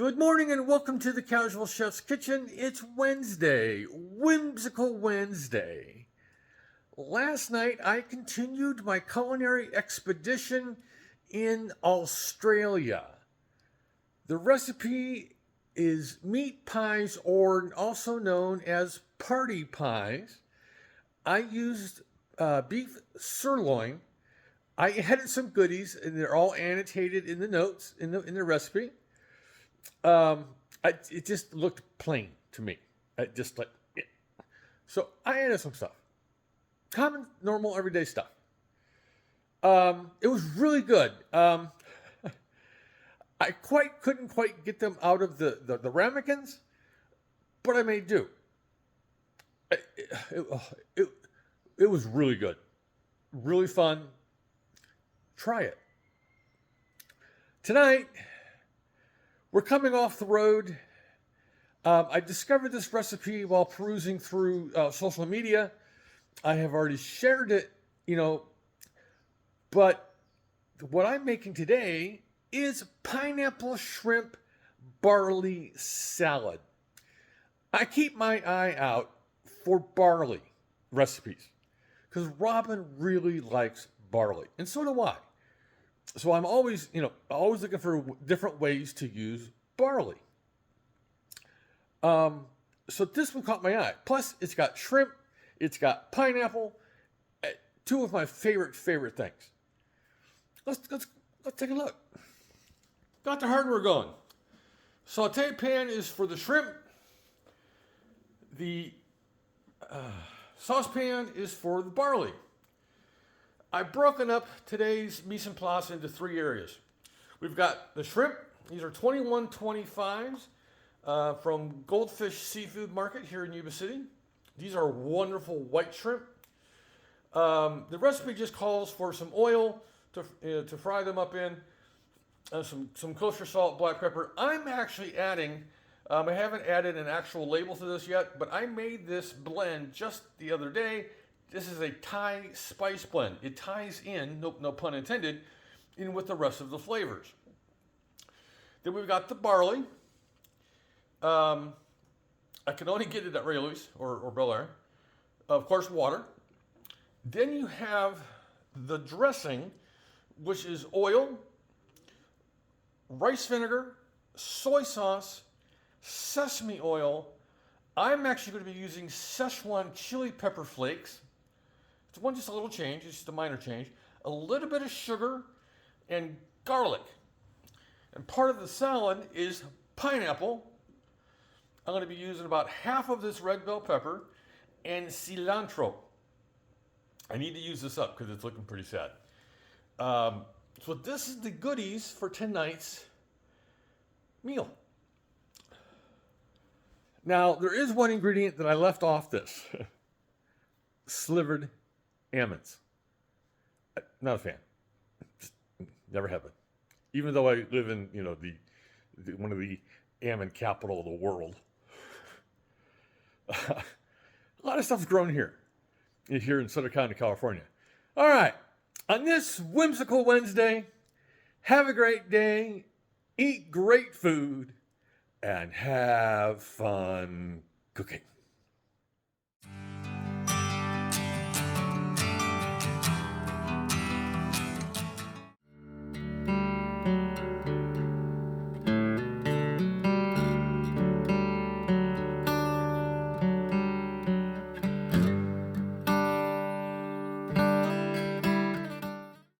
Good morning and welcome to the Casual Chef's Kitchen. It's Wednesday, Whimsical Wednesday. Last night I continued my culinary expedition in Australia. The recipe is meat pies, or also known as party pies. I used beef sirloin. I added some goodies, and they're all annotated in the notes in the recipe. It just looked plain to me. So I added some stuff, common, normal, everyday stuff. It was really good. I couldn't quite get them out of the ramekins, but I made do. It was really good, really fun. Try it. Tonight, we're coming off the road. I discovered this recipe while perusing through social media. I have already shared it, but what I'm making today is pineapple shrimp barley salad. I keep my eye out for barley recipes because Robin really likes barley, and so do I. So I'm always looking for different ways to use barley. So this one caught my eye. Plus, it's got shrimp, it's got pineapple, two of my favorite things. Let's take a look. Got the hardware going. Saute pan is for the shrimp. The saucepan is for the barley. I've broken up today's mise en place into three areas. We've got the shrimp. These are 2125s from Goldfish Seafood Market here in Yuba City. These are wonderful white shrimp. The recipe just calls for some oil to fry them up in, some kosher salt, black pepper. I'm actually adding, I haven't added an actual label to this yet, but I made this blend just the other day. This is a Thai spice blend. It ties in, no pun intended, in with the rest of the flavors. Then we've got the barley. I can only get it at Ray Louis or Bel Air. Of course, water. Then you have the dressing, which is oil, rice vinegar, soy sauce, sesame oil. I'm actually going to be using Szechuan chili pepper flakes. It's just a little change, it's just a minor change. A little bit of sugar and garlic. And part of the salad is pineapple. I'm going to be using about half of this red bell pepper and cilantro. I need to use this up because it's looking pretty sad. So this is the goodies for tonight's meal. Now, there is one ingredient that I left off this. Slivered almonds. Not a fan. Just never have been. Even though I live in, the one of the almond capital of the world. A lot of stuff's grown here in Southern County, California. All right. On this whimsical Wednesday, have a great day, eat great food, and have fun cooking.